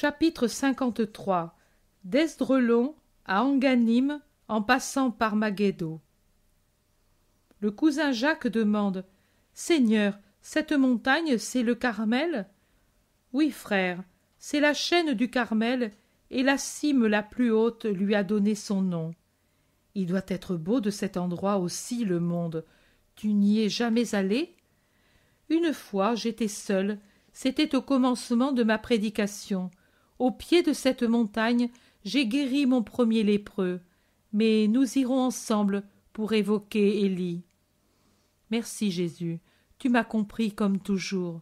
Chapitre 53. D'Esdrelon à Anganim, en passant par Magédo. Le cousin Jacques demande: « Seigneur, cette montagne, c'est le Carmel ?» « Oui, frère, c'est la chaîne du Carmel, et la cime la plus haute lui a donné son nom. Il doit être beau de cet endroit aussi, le monde. Tu n'y es jamais allé ? Une fois, j'étais seul, c'était au commencement de ma prédication. Au pied de cette montagne, j'ai guéri mon premier lépreux, mais nous irons ensemble pour évoquer Élie. Merci Jésus, tu m'as compris comme toujours.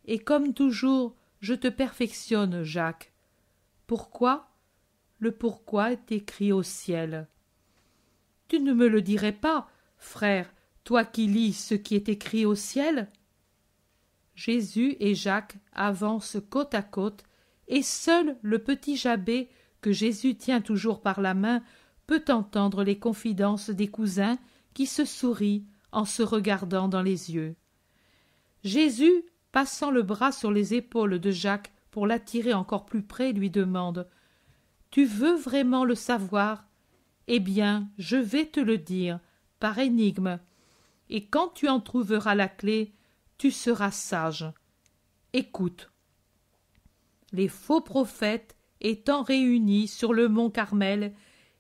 Et comme toujours, je te perfectionne, Jacques. Pourquoi ? Le pourquoi est écrit au ciel. Tu ne me le dirais pas, frère, toi qui lis ce qui est écrit au ciel ? Jésus et Jacques avancent côte à côte, et seul le petit Jabé, que Jésus tient toujours par la main, peut entendre les confidences des cousins qui se sourient en se regardant dans les yeux. Jésus, passant le bras sur les épaules de Jacques pour l'attirer encore plus près, lui demande: « Tu veux vraiment le savoir ? Eh bien, je vais te le dire, par énigme, et quand tu en trouveras la clé, tu seras sage. Écoute. » Les faux prophètes étant réunis sur le mont Carmel,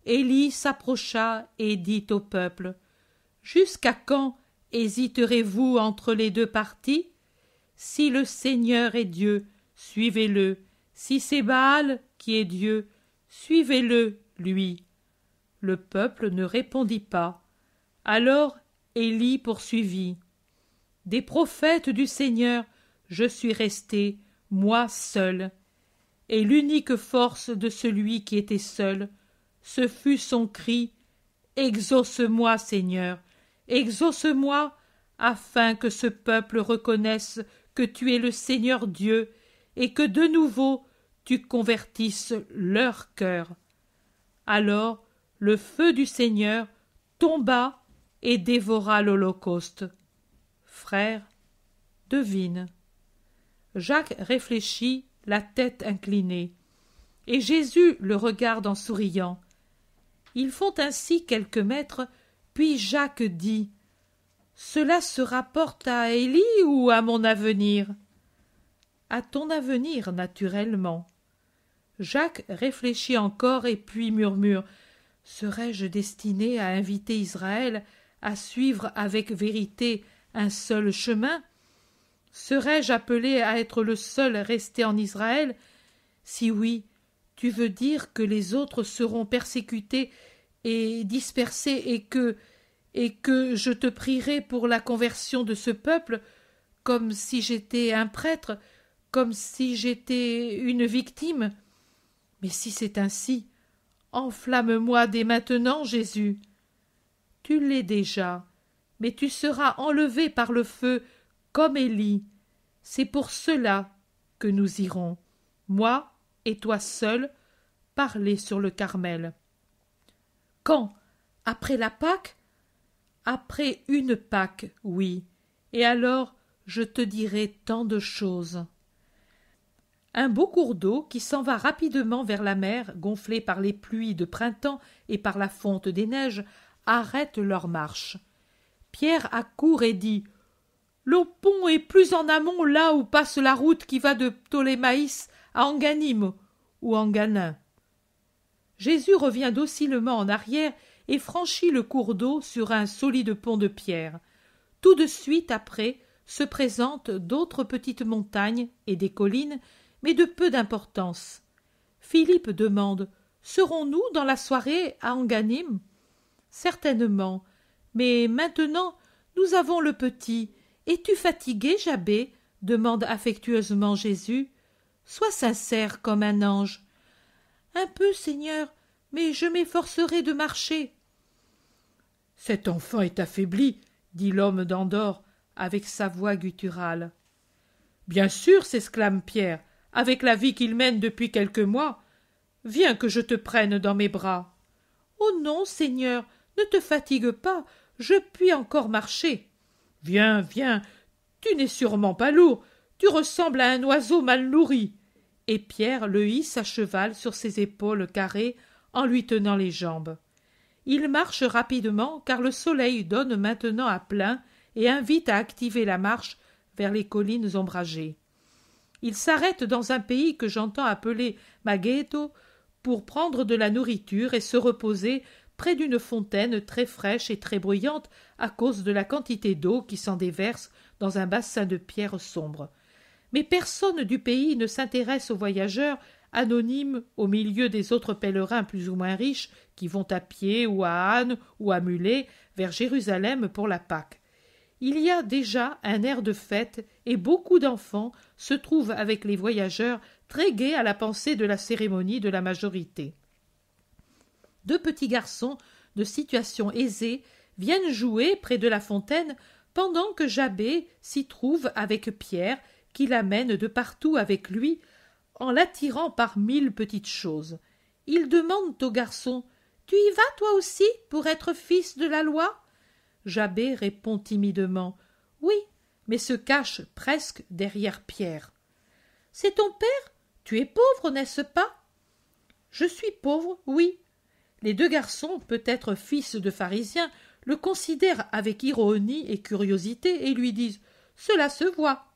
Élie s'approcha et dit au peuple: « Jusqu'à quand hésiterez-vous entre les deux partis ? Si le Seigneur est Dieu, suivez-le. Si c'est Baal qui est Dieu, suivez-le, lui. » Le peuple ne répondit pas. Alors Élie poursuivit: « Des prophètes du Seigneur, je suis resté, moi seul. Et l'unique force de celui qui était seul, ce fut son cri: « Exauce-moi, Seigneur, exauce-moi, afin que ce peuple reconnaisse que tu es le Seigneur Dieu, et que de nouveau tu convertisses leur cœur. » Alors le feu du Seigneur tomba et dévora l'holocauste. Frère, devine. Jacques réfléchit, la tête inclinée, et Jésus le regarde en souriant. Ils font ainsi quelques mètres, puis Jacques dit: « Cela se rapporte à Élie ou à mon avenir ? » « À ton avenir, naturellement. » Jacques réfléchit encore et puis murmure: « Serais-je destiné à inviter Israël à suivre avec vérité un seul chemin ? Serais-je appelé à être le seul resté en Israël ? Si oui, tu veux dire que les autres seront persécutés et dispersés et que je te prierai pour la conversion de ce peuple, comme si j'étais un prêtre, comme si j'étais une victime. Mais si c'est ainsi, enflamme-moi dès maintenant, Jésus. Tu l'es déjà, mais tu seras enlevé par le feu, comme Élie. C'est pour cela que nous irons, moi et toi seul, parler sur le Carmel. Quand ? Après la Pâque ? Après une Pâque, oui, et alors je te dirai tant de choses. Un beau cours d'eau qui s'en va rapidement vers la mer, gonflé par les pluies de printemps et par la fonte des neiges, arrête leur marche. Pierre accourt et dit: « Le pont est plus en amont, là où passe la route qui va de Ptolémaïs à Anganim ou Anganin. » Jésus revient docilement en arrière et franchit le cours d'eau sur un solide pont de pierre. Tout de suite après se présentent d'autres petites montagnes et des collines, mais de peu d'importance. Philippe demande: « Serons-nous dans la soirée à Anganim ? » « Certainement, mais maintenant nous avons le petit. Es-tu fatigué, Jabé ? » demande affectueusement Jésus. « Sois sincère comme un ange. »« Un peu, Seigneur, mais je m'efforcerai de marcher. » « Cet enfant est affaibli, » dit l'homme d'Andorre avec sa voix gutturale. « Bien sûr, » s'exclame Pierre, « avec la vie qu'il mène depuis quelques mois. Viens que je te prenne dans mes bras. »« Oh non, Seigneur, ne te fatigue pas, je puis encore marcher. »« Viens, viens, tu n'es sûrement pas lourd, tu ressembles à un oiseau mal nourri. et Pierre le hisse à cheval sur ses épaules carrées en lui tenant les jambes. Il marche rapidement car le soleil donne maintenant à plein et invite à activer la marche vers les collines ombragées. Il s'arrête dans un pays que j'entends appeler Magheto pour prendre de la nourriture et se reposer près d'une fontaine très fraîche et très bruyante à cause de la quantité d'eau qui s'en déverse dans un bassin de pierre sombre. Mais personne du pays ne s'intéresse aux voyageurs anonymes au milieu des autres pèlerins plus ou moins riches qui vont à pied ou à âne ou à mulet vers Jérusalem pour la Pâque. Il y a déjà un air de fête et beaucoup d'enfants se trouvent avec les voyageurs très gais à la pensée de la cérémonie de la majorité. Deux petits garçons de situation aisée viennent jouer près de la fontaine pendant que Jabé s'y trouve avec Pierre qui l'amène de partout avec lui en l'attirant par 1000 petites choses. Ils demandent au garçon « Tu y vas toi aussi pour être fils de la loi ?» Jabé répond timidement « Oui », mais se cache presque derrière Pierre. « C'est ton père ? Tu es pauvre, n'est-ce pas ?»« Je suis pauvre, oui. » Les deux garçons, peut-être fils de pharisiens, le considèrent avec ironie et curiosité et lui disent « Cela se voit. »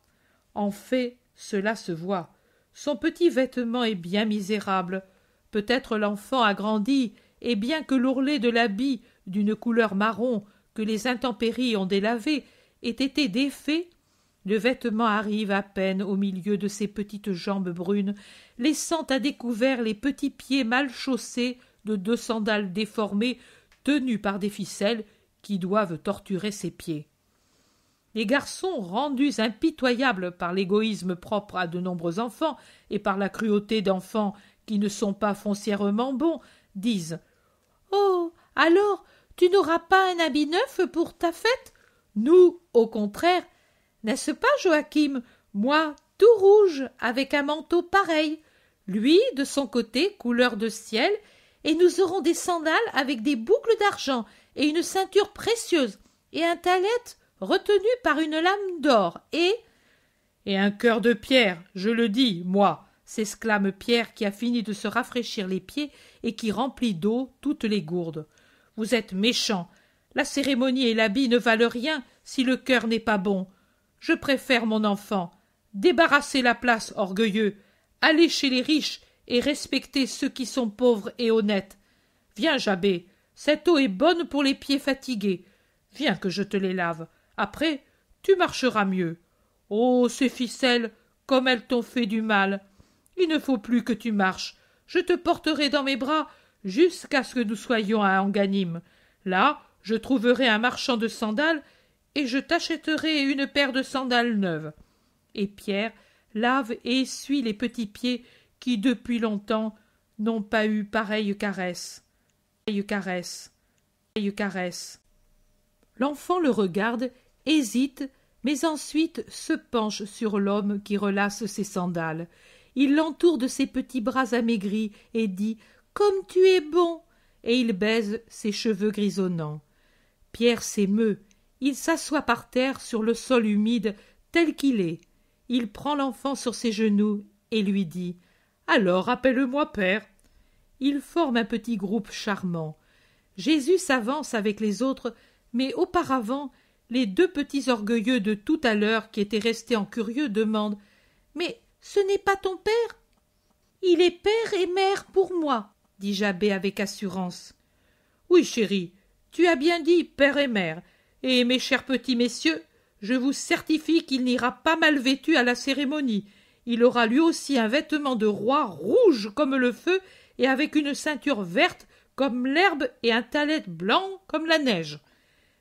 En fait, cela se voit. Son petit vêtement est bien misérable. Peut-être l'enfant a grandi, et bien que l'ourlet de l'habit, d'une couleur marron, que les intempéries ont délavé, ait été défait, le vêtement arrive à peine au milieu de ses petites jambes brunes, laissant à découvert les petits pieds mal chaussés de 2 sandales déformées, tenues par des ficelles qui doivent torturer ses pieds. Les garçons, rendus impitoyables par l'égoïsme propre à de nombreux enfants et par la cruauté d'enfants qui ne sont pas foncièrement bons, disent « Oh, alors, tu n'auras pas un habit neuf pour ta fête ?» Nous, au contraire, n'est-ce pas, Joachim? Moi, tout rouge, avec un manteau pareil. Lui, de son côté, couleur de ciel, et nous aurons des sandales avec des boucles d'argent et une ceinture précieuse, et un talet retenu par une lame d'or, et un cœur de pierre, je le dis, moi, s'exclame Pierre qui a fini de se rafraîchir les pieds et qui remplit d'eau toutes les gourdes. Vous êtes méchants. La cérémonie et l'habit ne valent rien si le cœur n'est pas bon. Je préfère mon enfant. Débarrassez la place, orgueilleux. Allez chez les riches et respectez ceux qui sont pauvres et honnêtes. Viens, Jabé, cette eau est bonne pour les pieds fatigués. Viens que je te les lave. Après, tu marcheras mieux. Oh, ces ficelles, comme elles t'ont fait du mal. Il ne faut plus que tu marches. Je te porterai dans mes bras jusqu'à ce que nous soyons à Enganim. Là, je trouverai un marchand de sandales et je t'achèterai une paire de sandales neuves. Et Pierre lave et essuie les petits pieds qui, depuis longtemps, n'ont pas eu pareille caresse. Caresse. L'enfant le regarde, hésite, mais ensuite se penche sur l'homme qui relasse ses sandales. Il l'entoure de ses petits bras amaigris et dit « Comme tu es bon !» et il baise ses cheveux grisonnants. Pierre s'émeut. Il s'assoit par terre sur le sol humide tel qu'il est. Il prend l'enfant sur ses genoux et lui dit « Alors, appelle-moi père !» Ils forment un petit groupe charmant. Jésus s'avance avec les autres, mais auparavant, les deux petits orgueilleux de tout à l'heure qui étaient restés en curieux demandent « Mais ce n'est pas ton père ?»« Il est père et mère pour moi, » dit Jabé avec assurance. « Oui, chérie, tu as bien dit père et mère, et mes chers petits messieurs, je vous certifie qu'il n'ira pas mal vêtu à la cérémonie. Il aura lui aussi un vêtement de roi rouge comme le feu et avec une ceinture verte comme l'herbe et un talet blanc comme la neige. »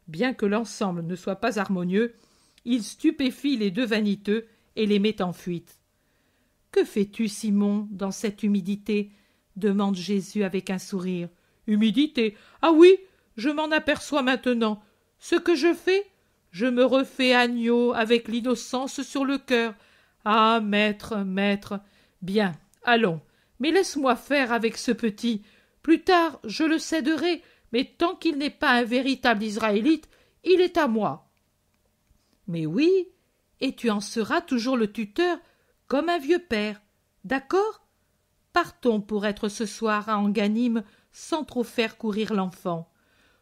Bien que l'ensemble ne soit pas harmonieux, il stupéfie les deux vaniteux et les met en fuite. « Que fais-tu, Simon, dans cette humidité ?» demande Jésus avec un sourire. « Humidité? Ah oui, je m'en aperçois maintenant. Ce que je fais? Je me refais agneau avec l'innocence sur le cœur. Ah, maître, maître. Bien, allons, mais laisse-moi faire avec ce petit. Plus tard, je le céderai, mais tant qu'il n'est pas un véritable Israélite, il est à moi. » « Mais oui, et tu en seras toujours le tuteur, comme un vieux père, » D'accord? Partons pour être ce soir à Enganime sans trop faire courir l'enfant.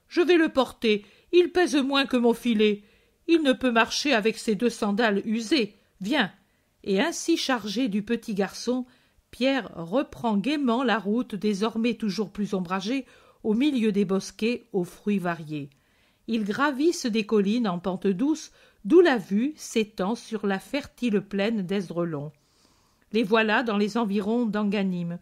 Je vais le porter, il pèse moins que mon filet. Il ne peut marcher avec ses 2 sandales usées. Viens. Et ainsi chargé du petit garçon, Pierre reprend gaiement la route désormais toujours plus ombragée, au milieu des bosquets aux fruits variés. Ils gravissent des collines en pente douce, d'où la vue s'étend sur la fertile plaine d'Esdrelon. Les voilà dans les environs d'Enganime.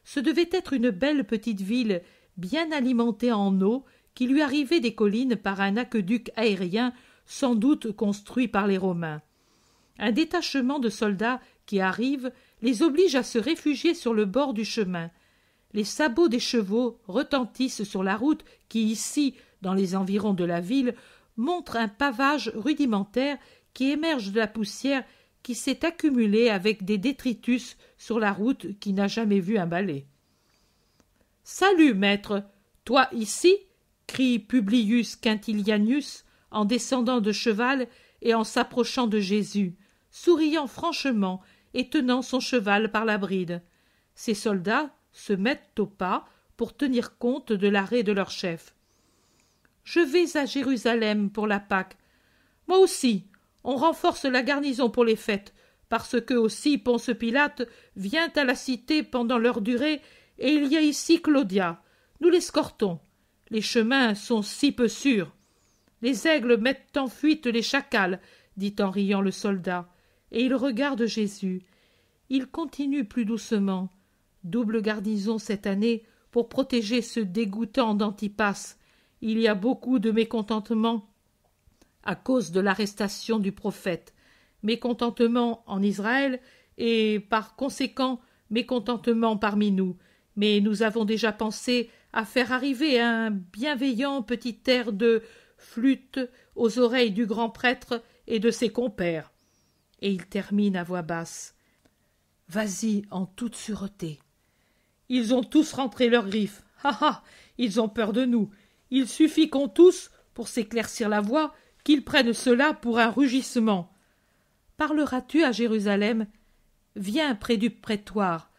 Ce devait être une belle petite ville, bien alimentée en eau, qui lui arrivait des collines par un aqueduc aérien, sans doute construit par les Romains. Un détachement de soldats qui arrive les oblige à se réfugier sur le bord du chemin. Les sabots des chevaux retentissent sur la route qui, ici, dans les environs de la ville, montre un pavage rudimentaire qui émerge de la poussière qui s'est accumulée avec des détritus sur la route qui n'a jamais vu un balai. « Salut, maître! Toi ici ?» crie Publius Quintilianus en descendant de cheval et en s'approchant de Jésus, souriant franchement et tenant son cheval par la bride. Ses soldats se mettent au pas pour tenir compte de l'arrêt de leur chef. « Je vais à Jérusalem pour la Pâque. Moi aussi, on renforce la garnison pour les fêtes, parce que aussi Ponce Pilate vient à la cité pendant leur durée, et il y a ici Claudia. Nous l'escortons. Les chemins sont si peu sûrs. Les aigles mettent en fuite les chacals, dit en riant le soldat, et il regarde Jésus. Il continue plus doucement. Double garnison cette année pour protéger ce dégoûtant d'Antipas. Il y a beaucoup de mécontentement à cause de l'arrestation du prophète, mécontentement en Israël et par conséquent mécontentement parmi nous, mais nous avons déjà pensé à faire arriver un bienveillant petit air de flûte aux oreilles du grand prêtre et de ses compères. Et il termine à voix basse. Vas-y en toute sûreté. Ils ont tous rentré leurs griffes. Ha ha. Ils ont peur de nous. Il suffit qu'on tousse, pour s'éclaircir la voix, qu'ils prennent cela pour un rugissement. Parleras-tu à Jérusalem? Viens près du prétoire.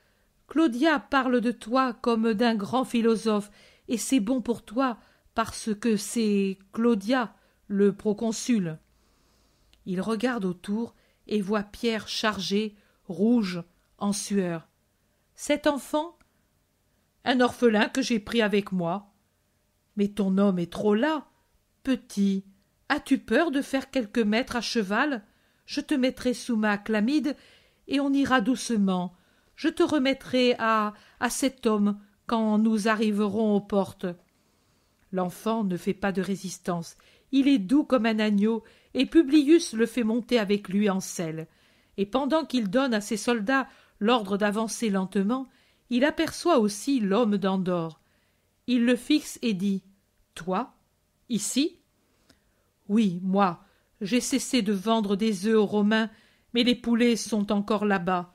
Claudia parle de toi comme d'un grand philosophe, et c'est bon pour toi, parce que c'est Claudia, le proconsul. Il regarde autour et voit Pierre chargé, rouge, en sueur. Cet enfant? Un orphelin que j'ai pris avec moi. Mais ton homme est trop las. Petit, as-tu peur de faire quelques mètres à cheval? Je te mettrai sous ma chlamyde et on ira doucement. Je te remettrai à cet homme quand nous arriverons aux portes. L'enfant ne fait pas de résistance. Il est doux comme un agneau, et Publius le fait monter avec lui en selle. Et pendant qu'il donne à ses soldats l'ordre d'avancer lentement, il aperçoit aussi l'homme d'Andorre. Il le fixe et dit « Toi, ici ?» « Oui, moi, j'ai cessé de vendre des œufs aux Romains, mais les poulets sont encore là-bas.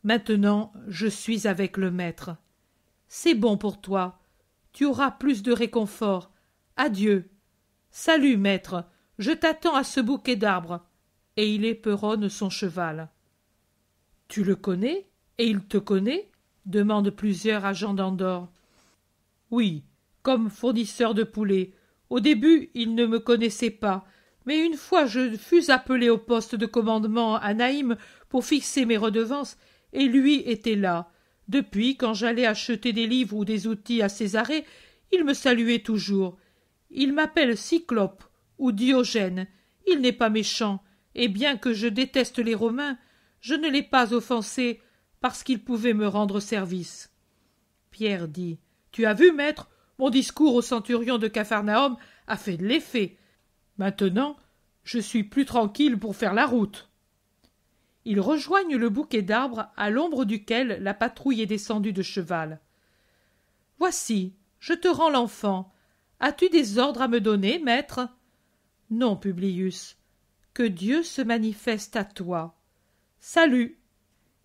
Maintenant, je suis avec le maître. C'est bon pour toi. Tu auras plus de réconfort. Adieu. Salut, maître. Je t'attends à ce bouquet d'arbres. » Et il éperonne son cheval. « Tu le connais? Et il te connaît ?» demandent plusieurs agents d'Andorre. « Oui, comme fournisseur de poulets. Au début, il ne me connaissait pas, mais une fois je fus appelé au poste de commandement à Naïm pour fixer mes redevances, et lui était là. Depuis, quand j'allais acheter des livres ou des outils à Césarée, il me saluait toujours. Il m'appelle Cyclope ou Diogène. Il n'est pas méchant, et bien que je déteste les Romains, je ne l'ai pas offensé parce qu'il pouvait me rendre service. » Pierre dit « Tu as vu, maître, mon discours au centurion de Capharnaüm a fait de l'effet. Maintenant, je suis plus tranquille pour faire la route. » Ils rejoignent le bouquet d'arbres à l'ombre duquel la patrouille est descendue de cheval. « Voici, je te rends l'enfant. As-tu des ordres à me donner, maître? »« Non, Publius. Que Dieu se manifeste à toi. Salut !»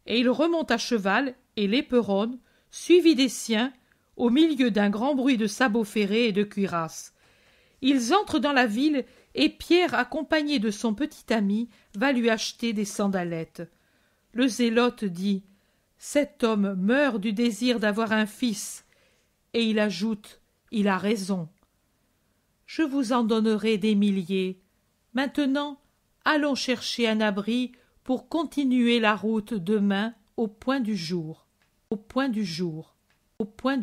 Et il remonte à cheval et l'éperonne, suivi des siens, au milieu d'un grand bruit de sabots ferrés et de cuirasses. Ils entrent dans la ville et Pierre, accompagné de son petit ami, va lui acheter des sandalettes. Le zélote dit « cet homme meurt du désir d'avoir un fils, et il ajoute, il a raison. Je vous en donnerai des milliers. Maintenant, allons chercher un abri pour continuer la route demain au point du jour. Au point du jour. Au point